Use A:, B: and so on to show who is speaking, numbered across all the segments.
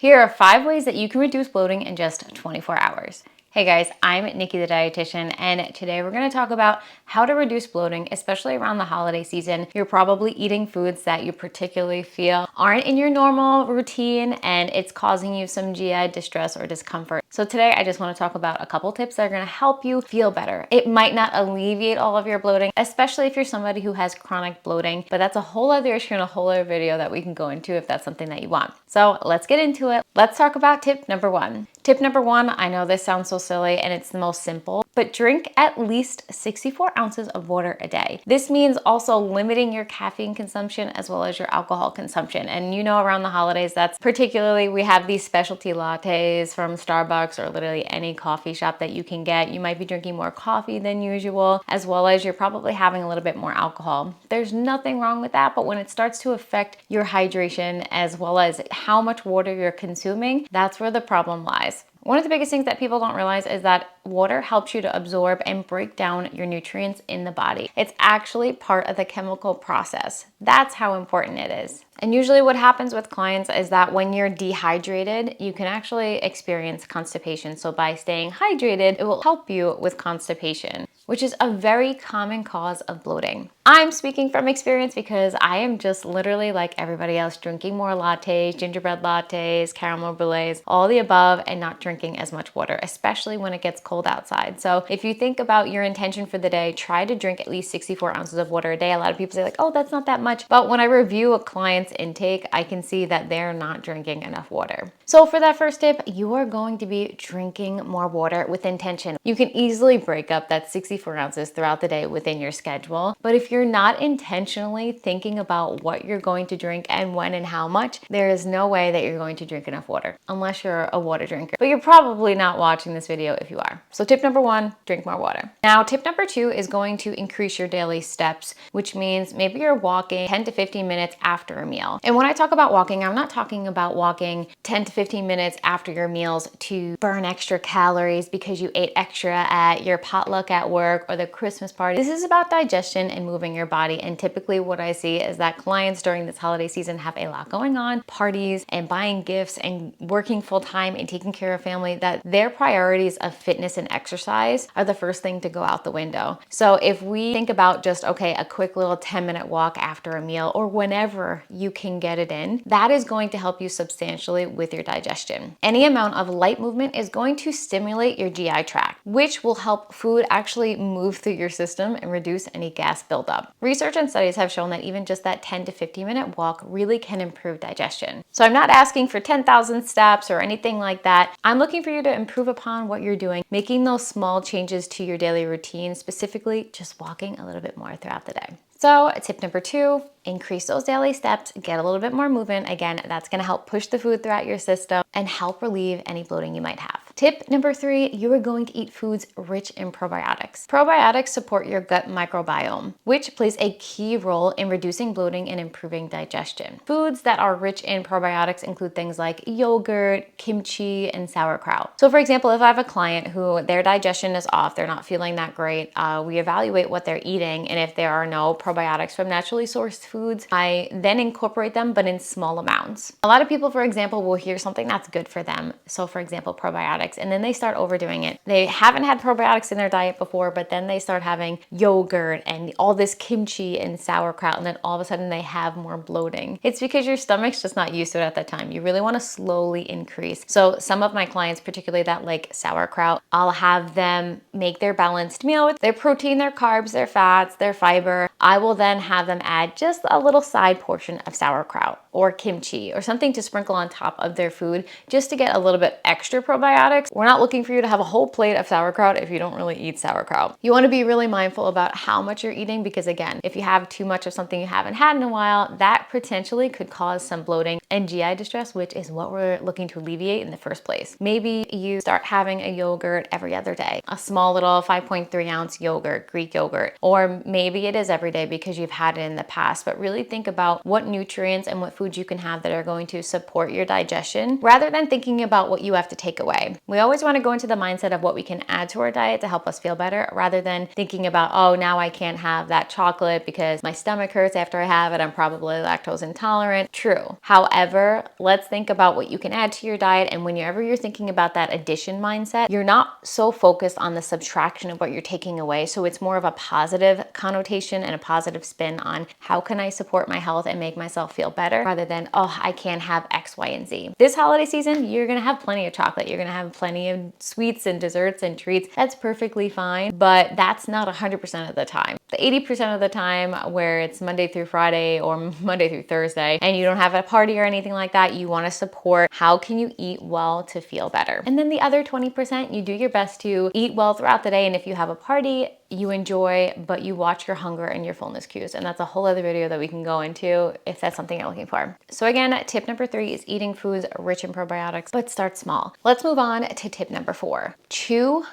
A: Here are 5 ways that you can reduce bloating in just 24 hours. Hey guys, I'm Nikki the dietitian, and today we're going to talk about how to reduce bloating, especially around the holiday season. You're probably eating foods that you particularly feel aren't in your normal routine, and it's causing you some GI distress or discomfort. So today I just want to talk about a couple tips that are going to help you feel better. It might not alleviate all of your bloating, especially if you're somebody who has chronic bloating, but that's a whole other issue and a whole other video that we can go into if that's something that you want. So let's get into it. Let's talk about tip number 1. Tip number 1, I know this sounds so silly and it's the most simple, but drink at least 64 ounces of water a day. This means also limiting your caffeine consumption as well as your alcohol consumption. And you know, around the holidays, that's particularly, we have these specialty lattes from Starbucks or literally any coffee shop that you can get. You might be drinking more coffee than usual, as well as you're probably having a little bit more alcohol. There's nothing wrong with that, but when it starts to affect your hydration as well as how much water you're consuming, that's where the problem lies. One of the biggest things that people don't realize is that water helps you to absorb and break down your nutrients in the body. It's actually part of the chemical process. That's how important it is. And usually what happens with clients is that when you're dehydrated, you can actually experience constipation. So by staying hydrated, it will help you with constipation, which is a very common cause of bloating. I'm speaking from experience because I am just literally like everybody else, drinking more lattes, gingerbread lattes, caramel brulees, all the above, and not drinking as much water, especially when it gets cold outside. So if you think about your intention for the day, try to drink at least 64 ounces of water a day. A lot of people say like, oh, that's not that much. But when I review a client's intake, I can see that they're not drinking enough water. So for that first tip, you are going to be drinking more water with intention. You can easily break up that 64 ounces throughout the day within your schedule. But if you're not intentionally thinking about what you're going to drink and when and how much, there is no way that you're going to drink enough water, unless you're a water drinker. But you're probably not watching this video if you are. So tip number 1, drink more water. Now, tip number 2 is going to increase your daily steps, which means maybe you're walking 10 to 15 minutes after a meal. And when I talk about walking, I'm not talking about walking 10 to 15 minutes after your meals to burn extra calories because you ate extra at your potluck at work or the Christmas party. This is about digestion and moving your body. And typically what I see is that clients during this holiday season have a lot going on, parties and buying gifts and working full time and taking care of family, that their priorities of fitness and exercise are the first thing to go out the window. So if we think about just, okay, a quick little 10-minute walk after a meal or whenever you can get it in, that is going to help you substantially with your digestion. Any amount of light movement is going to stimulate your GI tract, which will help food actually move through your system and reduce any gas buildup. Research and studies have shown that even just that 10 to 15-minute walk really can improve digestion. So I'm not asking for 10,000 steps or anything like that. I'm looking for you to improve upon what you're doing, making those small changes to your daily routine, specifically just walking a little bit more throughout the day. So tip number 2, increase those daily steps, get a little bit more movement. Again, that's gonna help push the food throughout your system and help relieve any bloating you might have. Tip number 3, you are going to eat foods rich in probiotics. Probiotics support your gut microbiome, which plays a key role in reducing bloating and improving digestion. Foods that are rich in probiotics include things like yogurt, kimchi, and sauerkraut. So for example, if I have a client who their digestion is off, they're not feeling that great, we evaluate what they're eating, and if there are no probiotics from naturally sourced foods, I then incorporate them, but in small amounts. A lot of people, for example, will hear something that's good for them. So for example, probiotics, and then they start overdoing it. They haven't had probiotics in their diet before, but then they start having yogurt and all this kimchi and sauerkraut, and then all of a sudden they have more bloating. It's because your stomach's just not used to it at that time. You really want to slowly increase. So some of my clients, particularly that like sauerkraut, I'll have them make their balanced meal with their protein, their carbs, their fats, their fiber. I will then have them add just a little side portion of sauerkraut or kimchi or something to sprinkle on top of their food just to get a little bit extra probiotics. We're not looking for you to have a whole plate of sauerkraut if you don't really eat sauerkraut. You want to be really mindful about how much you're eating because again, if you have too much of something you haven't had in a while, that potentially could cause some bloating and GI distress, which is what we're looking to alleviate in the first place. Maybe you start having a yogurt every other day, a small little 5.3 ounce yogurt, Greek yogurt, or maybe it is every day because you've had it in the past, but really think about what nutrients and what foods you can have that are going to support your digestion rather than thinking about what you have to take away. We always want to go into the mindset of what we can add to our diet to help us feel better rather than thinking about, oh, now I can't have that chocolate because my stomach hurts after I have it. I'm probably lactose intolerant. True. However, let's think about what you can add to your diet. And whenever you're thinking about that addition mindset, you're not so focused on the subtraction of what you're taking away. So it's more of a positive connotation and a positive spin on how can I support my health and make myself feel better rather than, oh, I can't have X, Y, and Z. This holiday season, you're going to have plenty of chocolate. You're going to have plenty of sweets and desserts and treats. That's perfectly fine, but that's not 100% of the time. The 80% of the time where it's Monday through Friday or Monday through Thursday and you don't have a party or anything like that, you want to support how can you eat well to feel better. And then the other 20%, you do your best to eat well throughout the day. And if you have a party, you enjoy, but you watch your hunger and your fullness cues. And that's a whole other video that we can go into if that's something you're looking for. So again, tip number 3 is eating foods rich in probiotics, but start small. Let's move on to tip number 4. Chew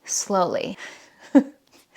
A: slowly.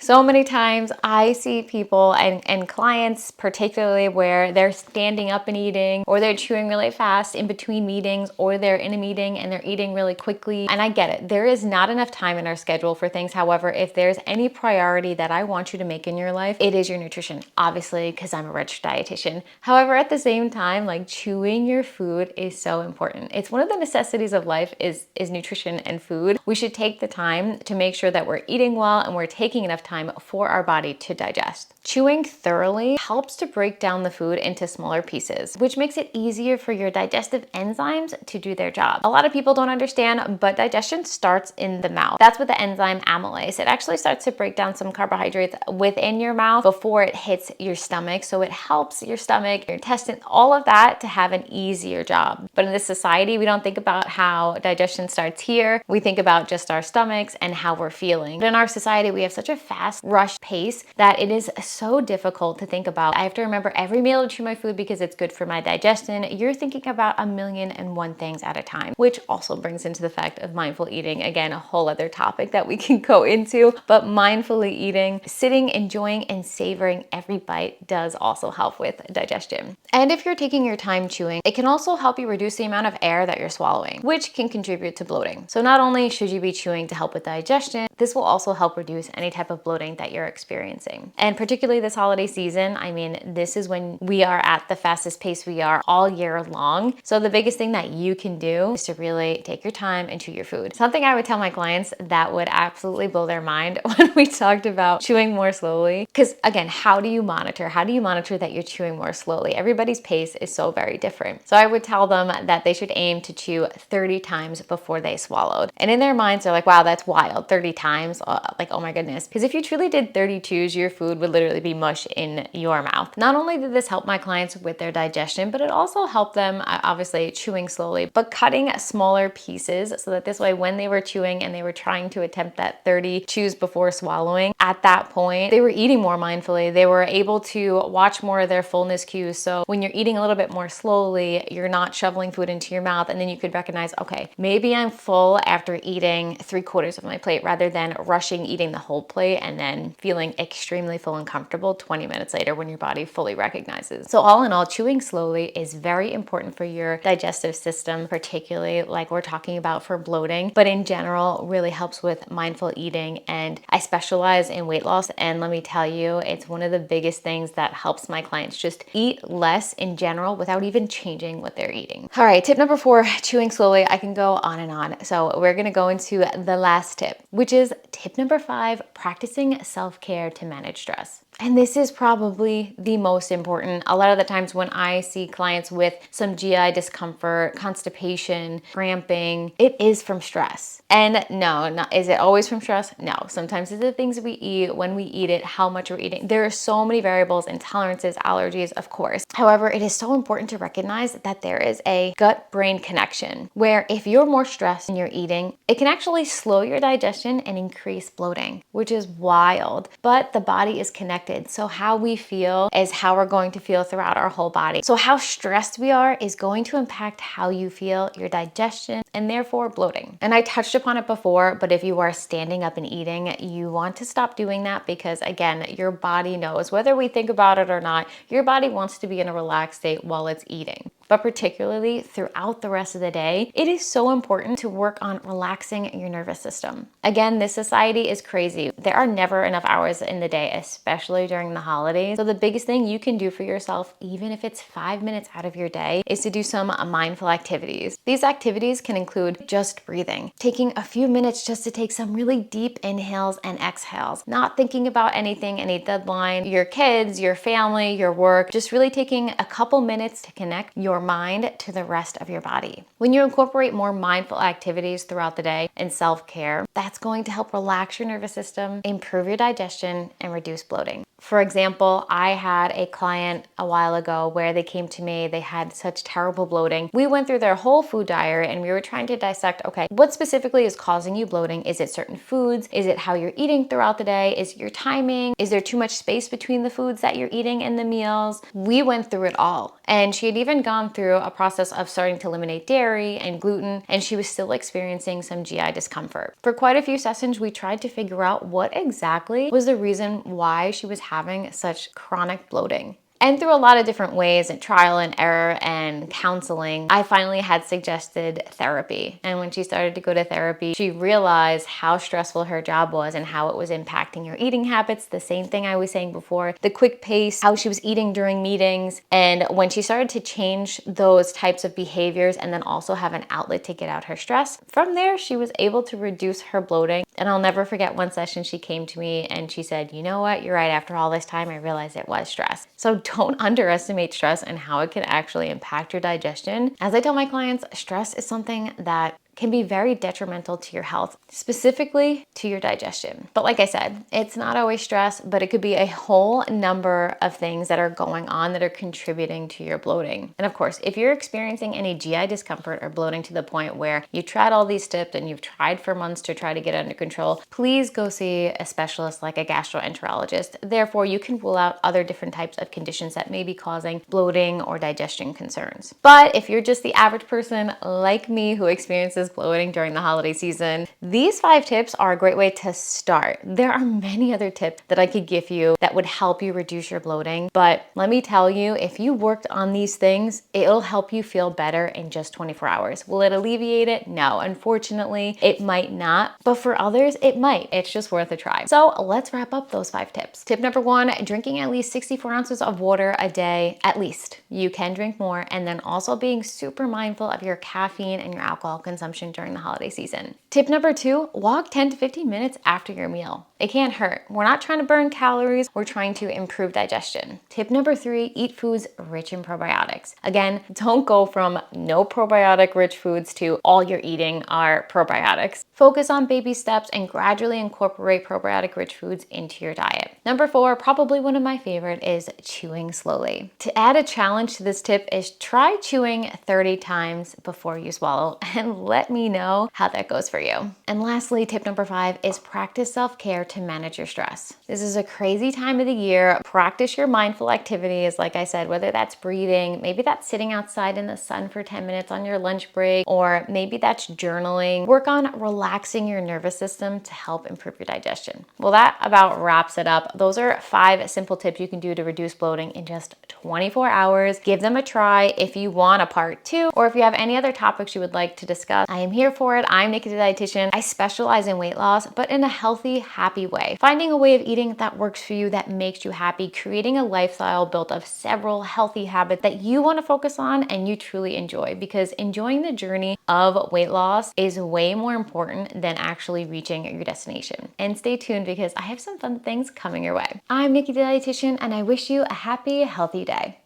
A: So many times I see people and clients particularly where they're standing up and eating, or they're chewing really fast in between meetings, or they're in a meeting and they're eating really quickly. And I get it. There is not enough time in our schedule for things. However, if there's any priority that I want you to make in your life, it is your nutrition, obviously, because I'm a registered dietitian. However, at the same time, like chewing your food is so important. It's one of the necessities of life is nutrition and food. We should take the time to make sure that we're eating well and we're taking enough time for our body to digest. Chewing thoroughly helps to break down the food into smaller pieces, which makes it easier for your digestive enzymes to do their job. A lot of people don't understand, but digestion starts in the mouth. That's with the enzyme amylase. It actually starts to break down some carbohydrates within your mouth before it hits your stomach. So it helps your stomach, your intestine, all of that to have an easier job. But in this society, we don't think about how digestion starts here. We think about just our stomachs and how we're feeling. But in our society, we have such a fast rush pace that it is so difficult to think about. I have to remember every meal to chew my food because it's good for my digestion. You're thinking about 1,000,001 things at a time, which also brings into the fact of mindful eating. Again, a whole other topic that we can go into, but mindfully eating, sitting, enjoying, and savoring every bite does also help with digestion. And if you're taking your time chewing, it can also help you reduce the amount of air that you're swallowing, which can contribute to bloating. So not only should you be chewing to help with digestion, this will also help reduce any type of bloating that you're experiencing. And particularly this holiday season, I mean, this is when we are at the fastest pace we are all year long. So the biggest thing that you can do is to really take your time and chew your food. Something I would tell my clients that would absolutely blow their mind when we talked about chewing more slowly. Because again, how do you monitor? How do you monitor that you're chewing more slowly? Everybody's pace is so very different. So I would tell them that they should aim to chew 30 times before they swallowed. And in their minds, they're like, wow, that's wild, 30 times. Like, oh my goodness. Because if you truly did 30 chews, your food would literally be mush in your mouth. Not only did this help my clients with their digestion, but it also helped them, obviously, chewing slowly, but cutting smaller pieces so that this way, when they were chewing and they were trying to attempt that 30 chews before swallowing, at that point, they were eating more mindfully. They were able to watch more of their fullness cues. So when you're eating a little bit more slowly, you're not shoveling food into your mouth, and then you could recognize, okay, maybe I'm full after eating 3/4 of my plate rather than rushing eating the whole plate and then feeling extremely full and comfortable 20 minutes later when your body fully recognizes. So all in all, chewing slowly is very important for your digestive system, particularly like we're talking about for bloating, but in general really helps with mindful eating. And I specialize in weight loss, and let me tell you, it's one of the biggest things that helps my clients just eat less in general without even changing what they're eating. All right, tip number 4, chewing slowly. I can go on and on. So we're gonna go into the last tip, which is tip number 5, practicing self-care to manage stress. And this is probably the most important. A lot of the times when I see clients with some GI discomfort, constipation, cramping, it is from stress. And no, is it always from stress? No. Sometimes it's the things we eat, when we eat it, how much we're eating. There are so many variables, intolerances, allergies, of course. However, it is so important to recognize that there is a gut-brain connection where if you're more stressed in your eating, it can actually slow your digestion and increase bloating, which is wild. But the body is connected. So how we feel is how we're going to feel throughout our whole body. So how stressed we are is going to impact how you feel, your digestion, and therefore bloating. And I touched upon it before, but if you are standing up and eating, you want to stop doing that because again, your body knows, whether we think about it or not, your body wants to be in a relaxed state while it's eating. But particularly throughout the rest of the day, it is so important to work on relaxing your nervous system. Again, this society is crazy. There are never enough hours in the day, especially during the holidays. So the biggest thing you can do for yourself, even if it's 5 minutes out of your day, is to do some mindful activities. These activities can include just breathing, taking a few minutes just to take some really deep inhales and exhales, not thinking about anything, any deadline, your kids, your family, your work, just really taking a couple minutes to connect your mind to the rest of your body. When you incorporate more mindful activities throughout the day and self-care, that's going to help relax your nervous system, improve your digestion, and reduce bloating. For example, I had a client a while ago where they came to me, they had such terrible bloating. We went through their whole food diary and we were trying to dissect, okay, what specifically is causing you bloating? Is it certain foods? Is it how you're eating throughout the day? Is it your timing? Is there too much space between the foods that you're eating and the meals? We went through it all. And she had even gone through a process of starting to eliminate dairy and gluten, and she was still experiencing some GI discomfort. For quite a few sessions, we tried to figure out what exactly was the reason why she was having such chronic bloating. And through a lot of different ways and trial and error and counseling, I finally had suggested therapy. And when she started to go to therapy, she realized how stressful her job was and how it was impacting her eating habits. The same thing I was saying before, the quick pace, how she was eating during meetings. And when she started to change those types of behaviors and then also have an outlet to get out her stress, from there, she was able to reduce her bloating. And I'll never forget one session she came to me and she said, you know what, you're right, after all this time, I realized it was stress. So don't underestimate stress and how it can actually impact your digestion. As I tell my clients, stress is something that can be very detrimental to your health, specifically to your digestion. But like I said, it's not always stress, but it could be a whole number of things that are going on that are contributing to your bloating. And of course, if you're experiencing any GI discomfort or bloating to the point where you tried all these tips and you've tried for months to try to get under control, please go see a specialist like a gastroenterologist. Therefore, you can rule out other different types of conditions that may be causing bloating or digestion concerns. But if you're just the average person like me who experiences bloating during the holiday season, these 5 tips are a great way to start. There are many other tips that I could give you that would help you reduce your bloating, but let me tell you, if you worked on these things, it'll help you feel better in just 24 hours. Will it alleviate it? No, unfortunately, it might not, but for others, it might. It's just worth a try. So let's wrap up those 5 tips. Tip number 1, drinking at least 64 ounces of water a day, at least. You can drink more, and then also being super mindful of your caffeine and your alcohol consumption during the holiday season. Tip number 2, walk 10 to 15 minutes after your meal. It can't hurt. We're not trying to burn calories, we're trying to improve digestion. Tip number 3, eat foods rich in probiotics. Again, don't go from no probiotic rich foods to all you're eating are probiotics. Focus on baby steps and gradually incorporate probiotic rich foods into your diet. Number 4, probably one of my favorite, is chewing slowly. To add a challenge to this tip is try chewing 30 times before you swallow and let me know how that goes for you. And lastly, tip number 5 is practice self-care to manage your stress. This is a crazy time of the year. Practice your mindful activities, like I said, whether that's breathing, maybe that's sitting outside in the sun for 10 minutes on your lunch break, or maybe that's journaling. Work on relaxing your nervous system to help improve your digestion. Well, that about wraps it up. Those are 5 simple tips you can do to reduce bloating in just 24 hours. Give them a try. If you want a part 2, or if you have any other topics you would like to discuss, I am here for it. I'm Nikki the Dietitian. I specialize in weight loss, but in a healthy, happy way. Finding a way of eating that works for you, that makes you happy, creating a lifestyle built of several healthy habits that you want to focus on and you truly enjoy, because enjoying the journey of weight loss is way more important than actually reaching your destination. And stay tuned because I have some fun things coming your way. I'm Nikki the Dietitian, and I wish you a happy, healthy day.